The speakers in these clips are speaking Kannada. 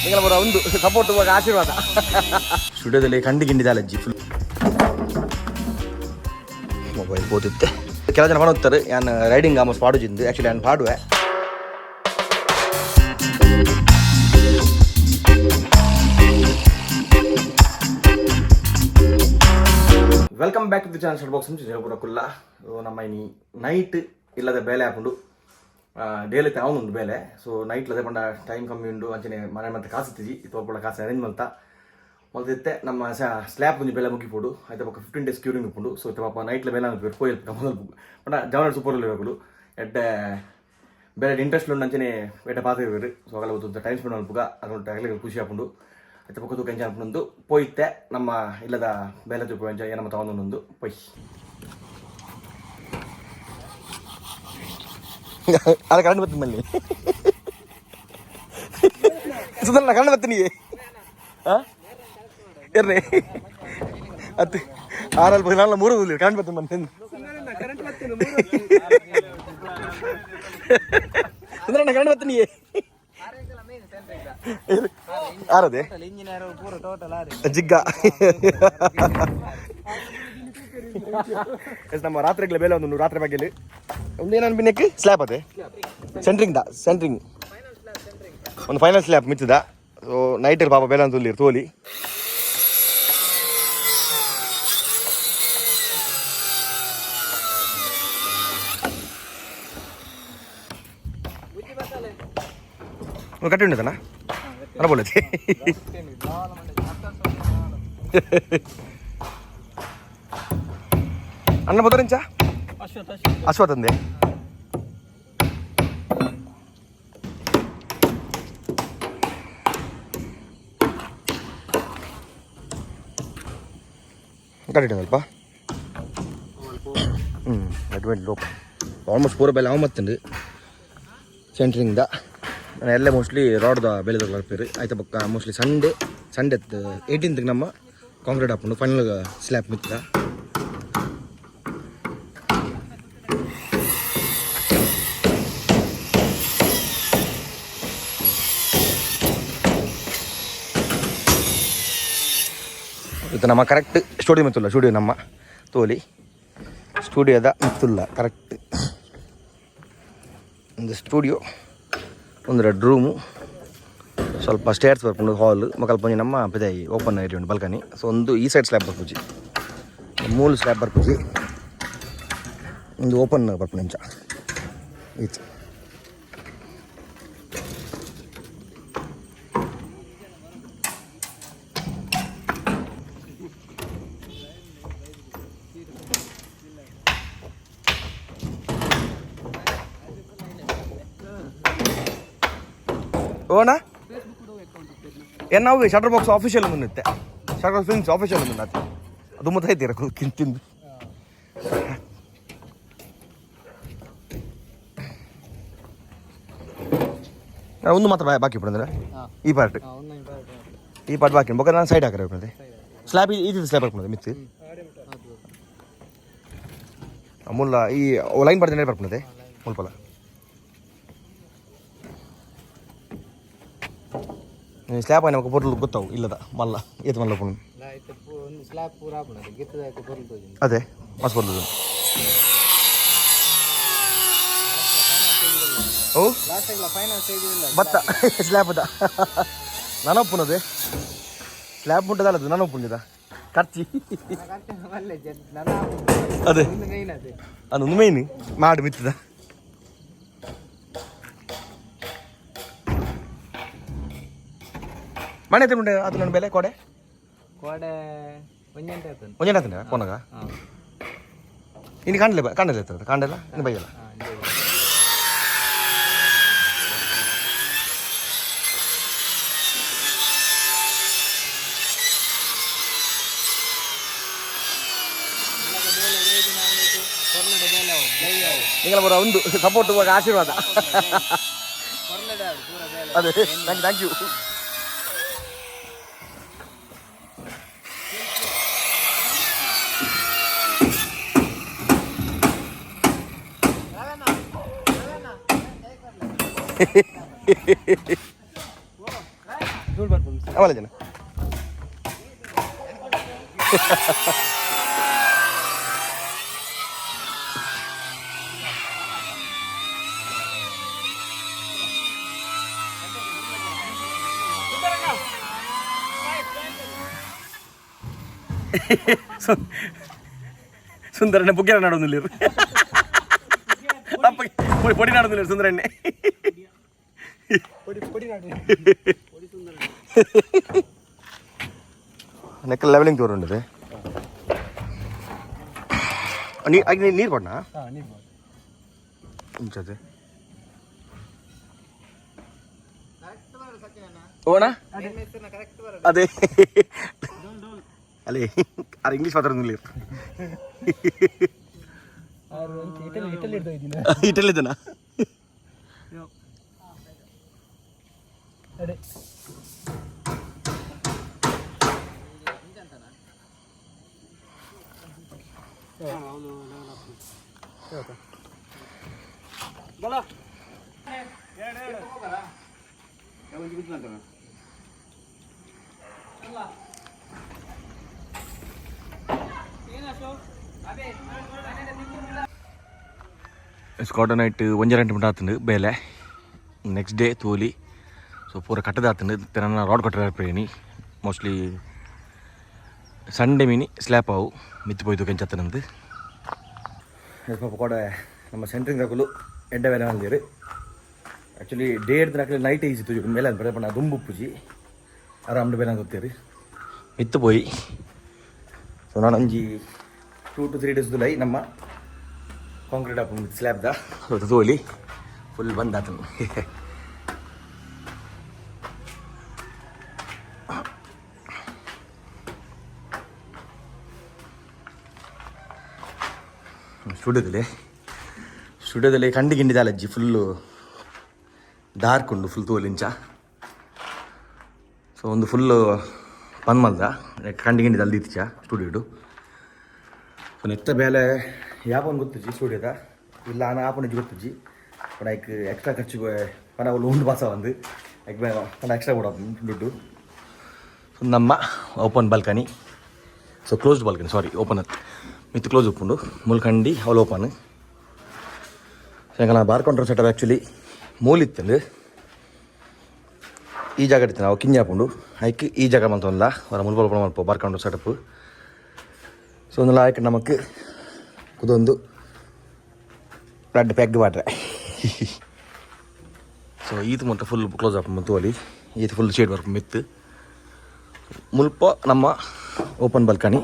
ನಿಂಗಳ ಬರೋ ಒಂದು ಸಪೋರ್ಟ್ ಇವಾಗ ಆಶೀರ್ವಾದ. ಸ್ಟುಡಿಯೋದಲ್ಲಿ ಗಿಂಡಿದ ಅಲಜ್ಜಿ ಫುಲ್ ಮೊಬೈಲ್ ಓದಿತ್ತೆ. ಕೆಲವು ಜನ ಮಾಡೋಗ್ತಾರೆ ನಾನು ರೈಡಿಂಗ್ ಆಲ್ಮೋಸ್ಟ್ ಪಾಡುಜಿಂದು. ಆ್ಯಕ್ಚುಲಿ ನಾನು ಪಾಡುವೆ. Welcome back to the channel short box నుంచి జరగకుల్లా ನಮ್ಮ ಈ ನೈಟ್ ಇಲ್ಲದ ಬೇಲೆ ಹಾಕೊಂಡು ಡೇಲಿ ಅವನೊಂದು ಬೇಲೆ. ಸೊ ನೈಟ್ ಲದೆ ಪಂಡ ಟೈಮ್ ಕಮ್ಮಿ ಉಂಡು ಅಂಚನೆ ಮನೆ ಮತ್ತೆ ಕಾಸುತ್ತೀಜಿ ತೋರ್ಪಡ ಕಾಸು ಅರೇಂಜ್ ಮಲ್ತ ಮೊದಲಿತ್ತೆ ನಮ್ಮ ಸ್ಲ್ಯಾಬ್ ಒಂದು ಬೇಲೆ ಮುಗಿಪೋಡು ಆಯ್ತು ಪಕ್ಕ 15 days ಕ್ಯೂರಿಂಗ್ ಇಪ್ಪುಂಡು. ಸೊ ಪಾಪ ನೈಟ್ಲ ಬೇಲೆ ಅನ್ಬೇಕು ಕೋಯಿಲ್ ಮೊದಲು ಪಂಡ ಜವನ ಸೂಪರ್ ಇರಬೇಕು ಎಡ್ಡೆ ಬೇರೆ ಇಂಟ್ರೆಸ್ಟ್ ಉಂಡು ಅಂಚನೆ ಬೇಟೆ ಪಾತ್ರ ಇರಬೇಕು. ಸೊ ಅಗಲ ಗೊತ್ತು ಟೈಮ್ ಸ್ಪೆಂಡ್ ಅನ್ಪುಗ ಅದೊಂದು ಅಗಲಿಗೆ ಖುಷಿ ಹಾಕೊಂಡು ಆಯ್ತು ಪಕ್ಕ ತೂಕ ಎಂಜಾಯ್ ಅನ್ಕೊಂಡು ಪೋಯಿತ್ತೆ ನಮ್ಮ ಇಲ್ಲದ ಬೇಲೆ ತೂಕ ಎಂಜಾಯ್ ಏನಮ್ಮ ತಗೊಂಡೊಂದು ಪೊಯ್ ಅದು ಕರೆಂಟ್ ಬರ್ತೀನಿ ಮಲ್ಲಿ ಸುಂದರ ಕರೆಂಟ್ ಬರ್ತೀನಿ ಹಾಂ ಇರ್ರಿ ಹತ್ತು 6 3 ಕರೆಂಟ್ ಬರ್ತೀನಿ ಬಂದು ಸುಂದರಣ್ಣ ಕರೆಂಟ್ ಬರ್ತೀನಿ ಆರದೆ ಜಿಗ್ಗ ನಮ್ಮ ರಾತ್ರಿಗಳ ಬೇಲೆ ಒಂದು ರಾತ್ರಿ ಬಗ್ಗೆ ಒಂದೇನು ಬಿನ್ನಕ್ಕೆ ಸ್ಲ್ಯಾಬ್ ಅದೇ ಸೆಂಟ್ರಿಂಗ್ ಒಂದು ಫೈನಲ್ ಸ್ಲ್ಯಾಬ್ ಮಿತ್ತದ. ಸೊ ನೈಟಲ್ಲಿ ಪಾಪ ಬೇಲೆ ಅಂತ ತೋಲಿ ಕಟ್ಟಿ ಉಂಟದಣ್ಣ ಅಲ್ಲ ಬೋಲತಿ ಅಣ್ಣ ಬೋದರಿಂಚ ಅಶ್ವತ್ ಅಂದೆ ಕಟ್ಟಿಟ್ಟು ಸ್ವಲ್ಪ ಅಡ್ವೆಂಟ್ ಲೋಪ ಆಲ್ಮೋಸ್ಟ್ ಪೂರ ಬೆಲೆ ಅವ ಮತ್ತಂಡು ಸೆಂಟ್ರಿಂಗ್ದ ನಾನು ಎಲ್ಲ ಮೋಸ್ಟ್ಲಿ ರಾಡ್ದ ಬೆಲೆ ತಗೊಳ್ಪೇರು ಆಯ್ತಾ ಪಕ್ಕ ಮೋಸ್ಟ್ಲಿ ಸಂಡೇ 18th ನಮ್ಮ ಕಾಂಕ್ರೀಟ್ ಹಾಕೊಂಡು ಫೈನಲ್ ಸ್ಲ್ಯಾಬ್ ಮಿತ್ತದ. ಇದು ನಮ್ಮ ಕರೆಕ್ಟ್ ಸ್ಟುಡಿಯೋ ಮಿತ್ತುಲ್ಲ ಸ್ಟುಡಿಯೋ ನಮ್ಮ ತೋಲಿ ಸ್ಟುಡಿಯೋದ ಮಿತ್ತುಲ್ಲ ಕರೆಕ್ಟ್ ಒಂದು ಸ್ಟುಡಿಯೋ ಒಂದು 2 ರೂಮು ಸ್ವಲ್ಪ ಸ್ಟೇರ್ಸ್ ಬರ್ಕೊಂಡು ಹಾಲ್ ಮಕ್ಕಳು ಪಂಜಿ ನಮ್ಮ ಪೆದಾಯಿ ಓಪನ್ ಏರಿಯಾ ಉಂಟು ಬಲ್ಕನಿ. ಸೊ ಒಂದು ಈ ಸೈಡ್ ಸ್ಲ್ಯಾಬ್ ಬರ್ಪುಜಿ ಮೂಲ ಸ್ಲ್ಯಾಬ್ ಬರ್ಪುಜಿ ಒಂದು ಓಪನ್ ಬರ್ಪುಣಿ ಇಂಚ ಈಚೆ ಓನಾ ಏನು ನಾವು ಶಟರ್ ಬಾಕ್ಸ್ ಆಫೀಷಿಯಲ್ ಮುಂದಿತ್ತೆ ಶಟರ್ ಫಿಲ್ಮ್ಸ್ ಆಫೀಷಿಯಲ್ ಮುಂದೆ ಅದು ಅದು ಮತ್ತೆ ಇದ್ದೀರ ತಿಂದು ಒಂದು ಮಾತ್ರ ಬಾಕಿ ಬಿಡಂದ್ರೆ ಈ ಪಾರ್ಟ್ ಬಾಕಿ ಬೇಕಾದ್ರೆ ನಾನು ಸೈಡ್ ಹಾಕಿ ಬಿಡಂದ್ರೆ ಸ್ಲ್ಯಾಬ್ ಇದು ಸ್ಲ್ಯಾಬ್ ಹಾಕ್ಬಿಡೋದು ಮಿಚ್ಚಿ ಮುಲ್ಲ ಈ ಲೈನ್ ಬರ್ತೀನಿ ಬರ್ಬಿಡದೆ ಮುಲ್ಪಲ್ಲ ಸ್ಲ್ಯಾಬ್ ನಮಗೆ ಬರಲು ಗೊತ್ತಾವು ಇಲ್ಲದ ಮಲ್ಲ ಏತು ಮಲ್ಲ ಪುಣ್ಣ ಅದೇ ಮಸ್ತ್ ಬರ್ತದೆ. ಓ ಬತ್ತ ಸ್ಲ್ಯಾಬ್ದ ನಾನು ಒಪ್ಪುನದೆ ಸ್ಲ್ಯಾಬ್ ಉಂಟದಲ್ಲದು ನಾನು ಒಪ್ಪುಂಡಿದ ಖರ್ಚಿ ಅದೇ ಅದೊಂದು ಮೇಯ್ನ್ ಮಾಡಿ ಮಿತ್ತದ. ಮನೆ ತಿಂಡೆ ಅದು ನನ್ನ ಬೆಲೆ ಕೋಡೆ ಒಂಜೆಂಟ ಕೊನಗ ಇನ್ನು ಕಾಣಲ್ಲ ಇರ್ತದೆ ಕಾಣಲ್ಲ ಇನ್ನು ಬೈಯಲ್ಲ ನಿಂಗಳ ಬರೋ ಒಂದು ಸಪೋರ್ಟ್ ಇವಾಗ ಆಶೀರ್ವಾದ. ಅದೇ ಥ್ಯಾಂಕ್ ಯು. ಅವಲ್ಲ ಜನ ಸುಂದರಣ್ಣ ಬುಗ್ಗೆರ ನಾಡೋದಿಲ್ಲ പൊടി നടന്നില്ല സുന്ദരണ്ണെ నెక్ లెవెలింగ్ టూర్ ఉండదు నీరు పడినా ఉంచదు ఓనా అదే అలే అది ఇంగ్లీష్ మాత్రం లేదు ಇಟಲಿದನಾ ಸ್ಕಾಟ ನೈಟ್ 1 ಗಂಟೆ ಮಟ್ಟ ಆತಂದು ಬೇಲೆ ನೆಕ್ಸ್ಟ್ ಡೇ ತೋಲಿ ಸೊ ಪೂರ ಕಟ್ಟದಾತಂದು ತೆರನ ರಾಡ್ ಕಟ್ಟರೆ ಮೋಸ್ಟ್ಲಿ ಸಂಡೇ ಮೀನಿ ಸ್ಲ್ಯಾಪ್ ಅವು ಮಿತ್ತು ಪೋಯ್ತು ಕೆಂಚತ್ತನಂದು ಕೂಡ ನಮ್ಮ ಸೆಂಟ್ರಿಂಗ್ ಹಾಕಲು ಎಡ್ಡ ಬೇರೆ ಅಂದಿರು ಆ್ಯಕ್ಚುಲಿ ಡೇ ಹಿಡ್ದು ಹಾಕಲಿ ನೈಟ್ ಈಸಿತ್ತು ಮೇಲೆ ಅಂತ ಬಣ್ಣ ದುಂಬು ಪೂಜಿ ಆರಾಮ್ ಬೇರೆ ಅಂತ ಗೊತ್ತೀರಿ ಮಿತ್ತು ಪೋಯಿ ಸೊ ನಾನು ಒಂಜಿ 2 to 3 days ಲೈ ನಮ್ಮ ಕಾಂಕ್ರೀಟ್ ಹಾಕೊಂಡು ಸ್ಲ್ಯಾಬ್ದ ತೋಲಿ ಫುಲ್ ಬಂದ್ ಆತನು ಸ್ಟುಡಿಯೋದಲ್ಲಿ ಕಂಡಿ ಗಿಂಡಿದ ಅಜ್ಜಿ ಫುಲ್ಲು ಡಾರ್ಕ್ ಉಂಡು ಫುಲ್ ತೋಲಿಂಚ ಸೊ ಒಂದು ಫುಲ್ಲು ಬಂದ್ ಮಲ್ದ ಕಂಡಿ ಗಿಂಡಿದ ಅಲ್ದಿತ್ಚ ಸ್ಟುಡಿಯೋಡು ಸೊ ನೆತ್ತ ಬೇಲೆ ಯಾಪನ್ ಗೊತ್ತಿಜ್ಜಿ ಸ್ಟುಡಿಯೋದ ಇಲ್ಲ ನಾನು ಆಪನಿಜ್ಜಿ ಗೊತ್ತಿಜ್ಜಿ ಪಣ ಐಕ್ ಎಕ್ಸ್ಟ್ರಾ ಖರ್ಚು ಪಣ ಅವ್ಳು ಉಂಡು ಬಾಸ ಬಂದು ಐಕ್ ಪಣ ಎಕ್ಸ್ಟ್ರಾ ಕೊಡ ದುಡ್ಡು ಸೊ ನಮ್ಮ open balcony so closed balcony sorry open ಅದು ಮಿತ್ತು ಕ್ಲೋಸ್ ಉಪ್ಪುಂಡು ಮುಲ್ಕಂಡಿ ಅವಳು ಓಪನ್ ಸೊ ನಾನು ಬಾರ್ಕೊಂಡ್ರೆ ಸೆಟಪ್ ಆ್ಯಕ್ಚುಲಿ ಮೂಲಿತ್ತಂದು ಈ ಜಾಗ ಇಡ್ತೀನಿ ನಾವು ಕಿಂಜಿ ಹಾಕೊಂಡು ಐಕ್ ಈ ಜಾಗ ಮಂತಲ್ಲ ಅವರ ಮುಲ್ಪಲ್ ಮಲ್ಪ ಬಾರ್ಕೊಂಡ್ರೆ ಸೆಟಪ್ ಸೊ ಒಂದಲ್ಲ ಆಯ್ಕೆ ನಮಕ್ ಕುದೊಂದು ಬ್ಲಡ್ ಪ್ಯಾಕ್ಡ್ ವಾಟ್ರೆ ಸೊ ಈತ ಮೊಟ್ಟ ಫುಲ್ ಕ್ಲೋಸ್ ಆಪ್ ತೋಲಿ ಈತ ಫುಲ್ ಶೇಡ್ ವರ್ಕ್ ಮಿತ್ತು ಮುಲ್ಪ ನಮ್ಮ ಓಪನ್ ಬಾಲ್ಕನಿ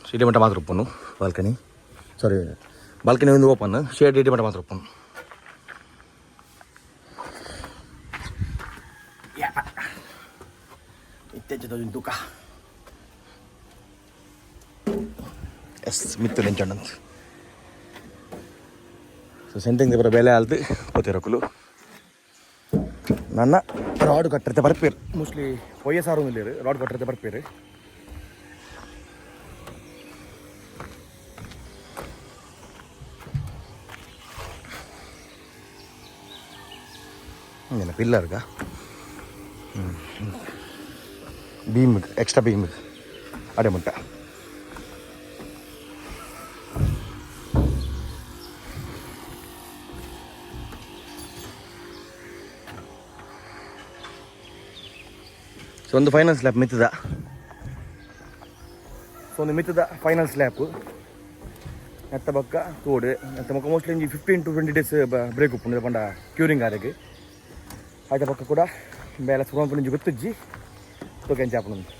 ಶೇಡಿ ಮಟ್ಟ ಮಾತ್ರ ಒಪ್ಪನು ಬಾಲ್ಕನಿ ಸಾರಿ ಬಾಲ್ಕನಿ ಒಂದು ಓಪನ್ ಶೇಡ್ ಏಡಿ ಮಟ್ಟ ಮಾತ್ರ ಒಪ್ಪನು ಇತ್ತೆಚ್ಚದ ತೂಕ ಎಸ್ ಮಿತ್ತು ನೆಂಚಣ್ಣಂತ ಸೊ ಸೆಂಟಿಂಗ್ ಬರೋ ಬೆಲೆ ಆಲ್ದು ಗೊತ್ತಿರೋಕಲು ನನ್ನ ರಾಡ್ ಕಟ್ಟಿರ್ತೆ ಬರ್ಪೇರು ಮೋಸ್ಟ್ಲಿ ಸಾರು ಇಲ್ಲಿರು ರಾಡ್ ಕಟ್ಟಿರ್ತೆ ಬರ್ಪೇರು ಹಂಗೇನ ಪಿಲ್ಲರ್ಗ ಬೀಮ್ ಎಕ್ಸ್ಟ್ರಾ ಬೀಮ್ ಅಡೆ ಮುಟ್ಟ ಸೊ ಒಂದು ಫೈನಲ್ ಸ್ಲ್ಯಾಪ್ ಮಿತ್ತದ ಸೊ ಒಂದು ಮಿತ್ತದ ಫೈನಲ್ ಸ್ಲ್ಯಾಪು ನೆತ್ತ ಬಕ್ಕ ತೋಡು ನೆತ್ತ ಬಕ್ಕ ಮೋಸ್ಟ್ಲಿ 15 to 20 days ಬ್ರೇಕ್ ಉಪ್ಪು ಪಂಡ ಕ್ಯೂರಿಂಗ್ ಆರೆಗೆ ಆಯ್ತ ಪಕ್ಕ ಕೂಡ ಬೇಲೆ ಸುಗಂಪುಂಜಿ ಗೊತ್ತಿಜ್ಜಿ ತೋಕೆಂಚ ಆಪುಂಡು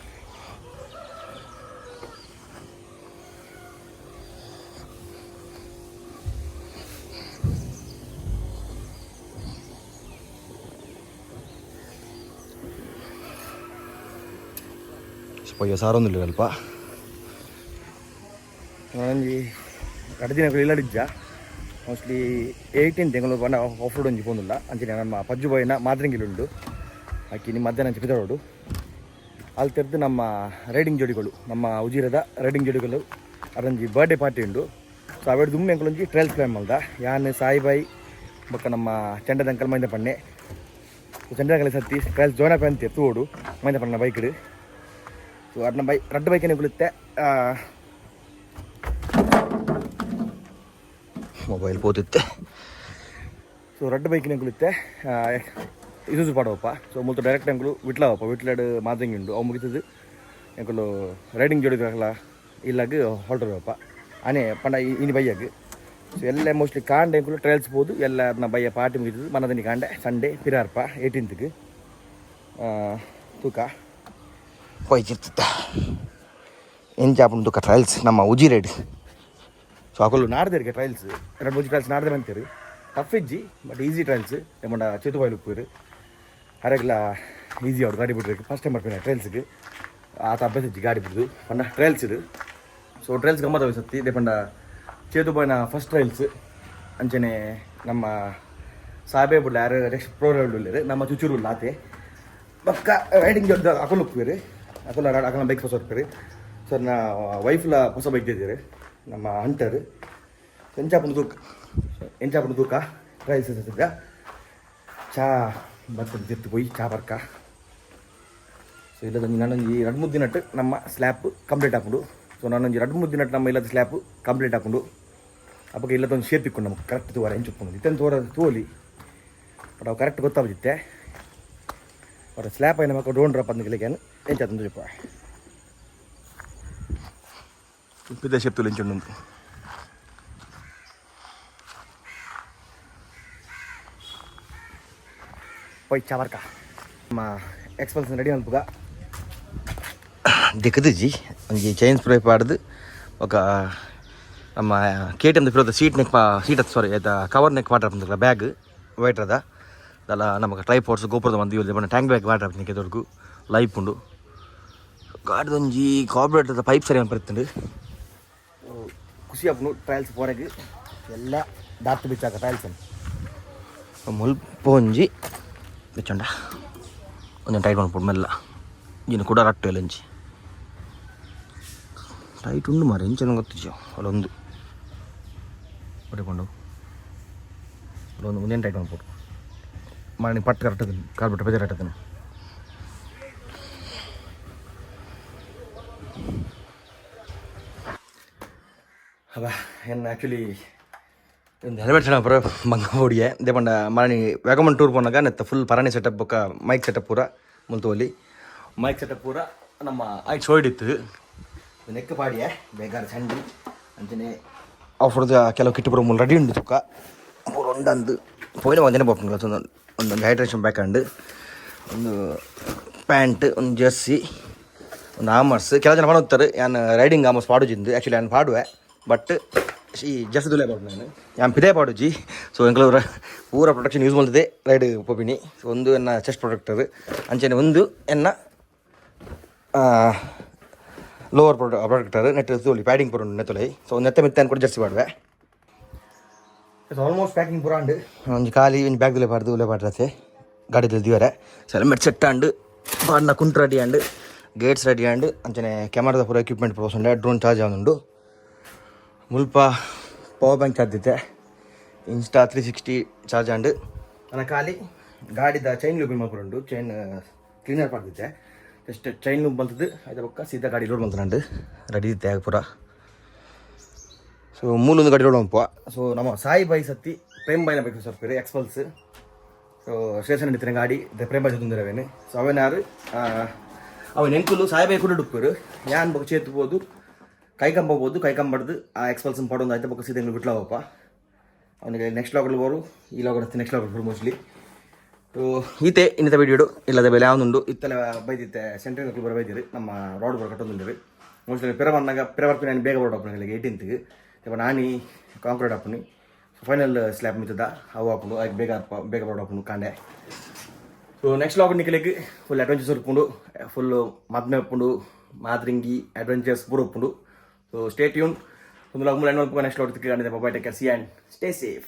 ಪೊಯ್ಯ ಸಾರೊಂದಿಲ್ಲ ಅಲ್ಪ ಒಂಜಿ 2 ದಿನಗಳು ಇಲ್ಲಡಿಜ್ಜ ಮೋಸ್ಟ್ಲಿ 18 ತಿಂಗಳು ಬಂಡ ಆಫ್ ರೋಡ್ ಒಂಜಿ ಪೋಂದುಲ್ಲ ಅಂಚನೆ ನಮ್ಮ ಪಜ್ಜು ಬಾಯಿನ ಮಾದ್ರಿಂಗಿಲುಂಡು ಆಕಿ ನಿಮ್ಮ ಮಧ್ಯಾಹ್ನ ಅಂಚೆ ಪಿದರೋಡು ಅಲ್ಲಿ ತೆರೆದು ನಮ್ಮ ರೈಡಿಂಗ್ ಜೋಡಿಗಳು ನಮ್ಮ ಉಜಿರದ ರೈಡಿಂಗ್ ಜೋಡಿಗಳು ಅದೊಂಜಿ ಬರ್ಡೇ ಪಾರ್ಟಿ ಉಂಡು ಸೊ ಅವೆಡು ದುಮ್ಮೆ ಅಂಕಲೊಂಜಿ ಟ್ರಯಲ್ಸ್ ಕ್ಲೈಮ್ ಮಲ್ದ ಯಾನ್ ಸಾಯಿಬಾಯಿ ಬೊಕ್ಕ ನಮ್ಮ ಚೆಂಡದ ಅಂಕಲ್ ಮೈಂದ ಪಣ್ಣೆ ಚಂದ್ರಕಲೆ ಸತ್ತಿ ಟ್ರಯಲ್ಸ್ ಜಾಯ್ನ್ ಆಪ ಅಂತ ತೋಡು ಮೈಂದ ಪಣ್ಣ ಬೈಕ್ ಸೊ ಅದನ್ನ ರಡ್ಡು ಬೈಕನ್ನೇ ಕುಳಿತೆ ಮೊಬೈಲ್ ಪೋತಿತ್ತೆ ಸೊ ರಡ್ಡು ಬೈಕಿನ ಕುಳಿತೆ ಇದು ಪಾಡವಪ್ಪ ಸೊ ಮೊದಲು ಡೈರೆಕ್ಟ್ ಅಂಕಲು ವಿಟ್ಲವಪ್ಪ ವಿಟ್ಲಾಡು ಮಾದಂಗಿ ಉಂಡು ಅವು ಮುಗಿತದ್ದು ಎಂಕಲು ರೈಡಿಂಗ್ ಜೋಡಿದಾಗಲ್ಲ ಇಲ್ಲಾಗ ಹೊರಟರಪ್ಪ ಆನೆ ಪಂಡ ಇನ್ನು ಬೈಯಾಗ ಸೊ ಎಲ್ಲ ಮೋಸ್ಟ್ಲಿ ಕಾಂಡೆ ಎಂಕಲು ಟ್ರಯಲ್ಸ್ ಬೋದು ಎಲ್ಲ ಅದನ್ನ ಬೈಯ ಪಾರ್ಟಿ ಮುಗಿತದ್ದು ಮನದನಿ ಕಾಂಡೆ ಸಂಡೇ ಪಿರಾರ್ಪ 18ಗೆ ತೂಕ ಹೋಯ್ತಿರ್ತ ಏನು ಚಾಪುಂಡು ತೂಕ ಟ್ರಯಲ್ಸ್ ನಮ್ಮ ಉಜಿ ರೇಡ್ ಸೊ ಹಾಕಲು ನಾಡ್ದೇರಿಗೆ ಟ್ರಯಲ್ಸ್ 2-3 ಟ್ರಯಲ್ಸ್ ನಾಡ್ದೆ ಅಂತೀರಿ ಟಫ್ ಇಜ್ಜಿ but easy trials ಏಮಂಡ Chethu ಬಾಯ್ಲು ಉಪ್ಪುರು ಹರಗ್ಲ easy ಅವ್ರು ಗಾಡಿ ಬಿಡ್ರಿ ಫಸ್ಟ್ ಟೈಮ್ ಬರ್ತೀನಿ ಟ್ರಯಲ್ಸ್ಗೆ ಆತ ಅಭ್ಯಾಸ ಇಜ್ಜಿ ಗಾಡಿ ಬಿಡ್ದು ಪಂಡ ಟ್ರಯಲ್ಸ್ ಇದು ಸೊ ಟ್ರಯಲ್ಸ್ ಗಮ್ಮತ್ ಸತ್ತಿ ಇದೇ ಪಂಡ ಚೇತು ಬಾಯ್ನ ಫಸ್ಟ್ ಟ್ರಯಲ್ಸ್ ಅಂಚನೆ ನಮ್ಮ ಸಾಬೆ ಬಿಡ್ಲ ಯಾರು ನೆಕ್ಸ್ಟ್ ಪ್ರೋ ರೈಡ್ ನಮ್ಮ ಚುಚೂರು ಆತೆ ಪಕ್ಕ ರೈಡಿಂಗ್ ಜೊತೆ ಅಕಲ್ ಉಪ್ಪಿರಿ ಅಕಲ ಬೈಕ್ ಹೊಸ ಹೋಗ್ತೀರಿ ಸರ್ ನಾ ವೈಫ್ಲ ಹೊಸ ಬೈಕ್ ಇದ್ದೀರಿ ನಮ್ಮ ಹಂಟರ್ ಎಂಚಾಪುಂದು ತೂಕ ಟ್ರಯಲ್ಸ್ ಸತ್ತಿದ್ದ ಚಾ ಬರ್ತದೆ ತಿರ್ತು ಪೋಯಿ ಚಾ ಬರ್ಕ ಸೊ ಇಲ್ಲದ ನಾನೊಂದು 2-3 ದಿನಟ್ಟು ನಮ್ಮ ಸ್ಲ್ಯಾಪ್ ಕಂಪ್ಲೀಟ್ ಹಾಕೊಂಡು ಸೊ ನಾನೊಂದು 2-3 ದಿನಟ್ಟು ನಮ್ಮ ಇಲ್ಲದ ಸ್ಲ್ಯಾಪ್ ಕಂಪ್ಲೀಟ್ ಹಾಕೊಂಡು ಅವಾಗ ಇಲ್ಲದೊಂದು ಶೇಪ್ ತಿಕ್ಕೊಂಡು ನಮ್ಗೆ ಕರೆಕ್ಟ್ ತೋರ ಹೆಂಚುಕೊಂಡು ಇತ್ತಂದು ತೋಲಿ ಬಟ್ ಅವು ಕರೆಕ್ಟ್ ಗೊತ್ತಾಗ್ತಿತ್ತೆ ಬಟ್ ಸ್ಲ್ಯಾಪ್ ಆಯ್ನ ಮಕ್ಕ ಡ್ರೋನ್ ಡ್ರಾಪ್ ಅಂದ್ಲಿಕ್ಕೆ ಎಂಚಂದು ಚಪ್ಪ ಉಪ್ಪಿದ ಶೇಪ್ ತುಳು ಹೆಂಚುಂಡು పోయి చావర్క మా ఎక్స్పల్స్ రెడీ అనుపుగ దిక్కుదిజి ಒಂಜಿ ಚೈನ್ ಸ್ಪ್ರೇ ಪಾಡ್ದು ఒక ನಮ್ಮ KTM ಫಿರೋದ ಸೀಟ್ ಸಾರಿ ಆಯ್ತಾ ಕವರ್ ನೆಕ್ ವಾಟರ್ ಬಂದಿಲ್ಲ ಬ್ಯಾಗ್ ವೈಟ್ ಅದ ಅದಲ್ಲ ನಮಗೆ ಟ್ರೈಪೋರ್ಟ್ಸ್ ಗೋಪುರದ ಮಂದಿ ಬಂದು ಟ್ಯಾಂಕ್ ಬ್ಯಾಗ್ ವಾಟರ್ ಹಾಕ್ತೀನಿ ಕೆದೊರ್ಗು ಲೈಫ್ ಉಂಡು ಗಾಡಿದೊಂಜಿ ಕಾರ್ಬೊರೇಟರ್ದ ಪೈಪ್ ಸರಿ ಬರ್ತಂಡು ಖುಷಿ ಆಪುಂಡು ಟ್ರಯಲ್ಸ್ ಪೋರೆಗೆ ಎಲ್ಲ ದಾಟ್ ಬಿಚ್ಚಾಕ ಟ್ರಯಲ್ಸ್ ಮುಲ್ಪ ಒಂಜಿ ಬೆಚ್ಚಂಡ ಒಂದೊಂದು ಟೈಟ್ ಮಾಡ್ಬಿಟ್ಟು ಮೆಲ್ಲ ಇನ್ನು ಕೂಡ ರಟ್ಟು ಎಲ್ಲ ಇಂಚಿ ಟೈಟ್ ಉಂಡು ಮಾರಿ ಇಂಚನ ಗೊತ್ತಿಜೋ ಅಲ್ಲೊಂದು ಹೊಡಿಕೊಂಡು ಅಲ್ಲೊಂದು ಮುಂದೇನು ಟೈಟ್ ಮಾಡ್ಬಿಟ್ಟು ಮಾಡಿ ಪಟ್ಟು ಕರೆಕ್ಟ್ ಕಾಲ್ಬಿಟ್ಟು ಬೇಜಾರು ಇಟ್ಟದನು ಅದ ಏನು ಆ್ಯಕ್ಚುಲಿ ಒಂದು ಹೆಲ್ಮೆಟ್ ಸಣ್ಣ ಪೂರ ಮಂಗ ಓಡಿಯೆ ಇದೇ ಪಂಡ ಮರಣಿ ವ್ಯಾಗಮನ್ ಟೂರ್ ಪೋನಾಗ ನೆತ್ತ ಫುಲ್ ಪರಾಣಿ ಸೆಟಪ್ ಬೊಕ್ಕ ಮೈಕ್ ಸೆಟಪ್ ಪೂರ ಮುಲ್ತೋಲಿ ಮೈಕ್ ಸೆಟಪ್ ಪೂರ ನಮ್ಮ ಆಯ್ತು ಶೋಯ್ಡಿತ್ತು ನೆಕ್ ಪಾಡಿಯೆ ಬೇಕಾದ್ರೆ ಚಂಡಿ ಅಂಚನೆ ಆಫರ್ದ ಕೆಲವು ಕಿಟ್ಟು ಪೂರ ಮುಲ್ ರೆಡಿ ಉಂಡು ತುಕ್ಕ ಪೂರ ಒಂದಂದು ಪೋಯಿನ ಒಂದಿನ ಬಪ್ಪು ಒಂದೊಂದು ಹೈಡ್ರೇಷನ್ ಬ್ಯಾಕ್ ಹ್ಯಾಂಡ್ ಒಂದು ಪ್ಯಾಂಟ್ ಒಂದು ಜರ್ಸಿ ಒಂದು ಆಮರ್ಸ್ ಕೆಲವು ಜನ ಮಾಡೋಗ್ತಾರೆ ನಾನು ರೈಡಿಂಗ್ ಆಮರ್ಸ್ ಪಾಡುಜಿಂದು ಆ್ಯಕ್ಚುಲಿ ನಾನು ಪಾಡುವೆ ಬಟ್ ಈ ಜಸ್ಟ್ ದುಲೆ ಪಾಡು ನಾನು ಯಾನ್ ಪಿದೇ ಪಾಡುಜಿ ಸೊ ಎಂಕ್ಲೂರ ಪೂರ ಪ್ರೊಡಕ್ಷನ್ ಯೂಸ್ ಮಾಡ್ತಿದ್ದೆ ರೈಡ್ ಪೋಪಿನಿ ಸೊ ಒಂದು ಎನ್ನ ಚೆಸ್ಟ್ ಪ್ರೊಡಕ್ಟರ್ ಅಂಚನೆ ಒಂದು ಎನ್ನ ಲೋವರ್ ಪ್ರೊಡಕ್ಟರ್ ನೆಟ್ ತೋಲಿ ಪ್ಯಾಡಿಂಗ್ ಪೂರ ನೆತ್ತೊಲೆ ಸೊ ಒಂದು ನೆತ್ತ ಮೆತ್ತ ಅನ್ಕೊಂಡು ಜರ್ಸಿ ಪಾಡುವೆ ಸೊ ಆಲ್ಮೋಸ್ಟ್ ಪ್ಯಾಕಿಂಗ್ ಪೂರ ಉಂಡು ಒಂದು ಖಾಲಿ ಒಂದು ಬ್ಯಾಗ್ ದುಲೆ ಪಾಡ್ರತೆ ಗಾಡಿ ದಿವರೆ so helmet set ಆಂಡು ಪಾಡ್ನ ಕುಂಟ್ ready ಆಂಡು Gates ready ಆಂಡು ಅಂಚನೆ ಕ್ಯಾಮರಾದ ಪೂರ ಎಕ್ವಿಪ್ಮೆಂಟ್ ಪೂರ ಉಂಡೆ ಡ್ರೋನ್ ಚಾರ್ಜ್ ಆಗುಂಡು ಮುಲ್ಪ ಪವರ್ ಬ್ಯಾಂಕ್ ಚಾರ್ಜ್ ಇತ್ತೆ ಇನ್ಸ್ಟಾ 360 ಚಾರ್ಜ್ ಆಂಡ್ ನನ್ನ ಖಾಲಿ ಗಾಡಿದ ಚೈನ್ ಲೂಬ್ ಮಾಡ್ಕೊಂಡು ಚೈನ್ ಕ್ಲೀನರ್ ಮಾಡ್ತಿದ್ದೆ ಜಸ್ಟ್ ಚೈನ್ ಲೂಬ್ ಬಂತದ್ದು ಅದ್ರ ಪಕ್ಕ ಸೀದಾ ಗಾಡಿ ಲೋಡ್ ಬಂತು ರೆಡಿ ಇತ್ತೆ ಪೂರ ಸೊ ಮೂಲೊಂದು ಗಾಡಿ ಲೋಡ್ ಬಂಪ ಸೊ ನಮ್ಮ ಸಾಯಿ ಬಾಯಿ ಸತ್ತಿ ಪ್ರೇಮ್ ಬಾಯಿನ ಬೇಕು ಸ್ವಲ್ಪ ಎಕ್ಸ್ಪಲ್ಸ್ ಸೊ ಸ್ಟೇಷನ್ ಹಿಡಿತೀನಿ ಗಾಡಿ ಪ್ರೇಮ್ ಬಾಯಿ ತಂದಿರವೇನು ಸೊ ಅವೇನಾರು ಅವನ ಎಂಕುಲು ಸಾಯಿ ಬಾಯಿ ಕೂಡ ಡುಪ್ಪರು ಯಾನ್ ಬಗ್ಗೆ ಚೇತ್ಬೋದು ಕೈಕಂಬೋದು ಕೈಕಂಬಡ್ದು ಆ ಎಕ್ಸ್ಪಲ್ಸನ್ ಪಡೋದು ಆಯ್ತು ಬಕ್ಕ ಸೀದಾ ಬಿಟ್ಲವಪ್ಪ ಅವನಿಗೆ ನೆಕ್ಸ್ಟ್ ಲಾಗಲ್ಲಿ ಬರು ಈ ಲಾಗ್ ನೆಕ್ಸ್ಟ್ ಲಾಗಲ್ಲಿ ಬರು ಮೋಸ್ಟ್ಲಿ ಸೊ ಈತೆ ಇನ್ನಿತ ವೀಡಿಯೋಡು ಇಲ್ಲದ ಬೆಲೆ ಯಾವನುಂಡು ಇತ್ತಲ್ಲ ಬೈದಿತ್ತೆ ಸೆಂಟ್ರಿಂಗ್ ಬರ ಬೈದಿರಿ ನಮ್ಮ ರೋಡ್ ಬರ ಕಟ್ಟೊಂದಿರಿ ಮೋಸ್ಟ್ಲಿ ಪಿರವರ್ಪಿನ ಬೇಗ ಬರೋಡು ಅಪ್ಪನಿಗೆ 18ಗೆ ಇವಾಗ ನಾನಿ ಕಾಂಕ್ರೀಟ್ ಹಾಪುನಿ ಫೈನಲ್ ಸ್ಲ್ಯಾಬ್ ಮಿತ್ತದ ಅವು ಹಾಕೊಂಡು ಅದಕ್ಕೆ ಬೇಗ ಬರೋಡು ಹಾಕೊಂಡು ಕಾಂಡೆ ಸೊ ನೆಕ್ಸ್ಟ್ ಲಾಗ್ ನಿಕ್ಕಲಿಕ್ಕೆ ಫುಲ್ ಅಡ್ವೆಂಚರ್ಸ್ ಹುಡ್ಕೊಂಡು ಫುಲ್ಲು ಮದ್ಮೆ ಹಾಕೊಂಡು ಮಾದ್ರಿಂಗಿ ಅಡ್ವೆಂಚರ್ಸ್ ಪೂರ ಒಪ್ಪುಂಡು ಸೊ ಸ್ಟೇ ಟ್ಯೂನ್ ಒಂದು vlog next vlog bye take care see and stay safe.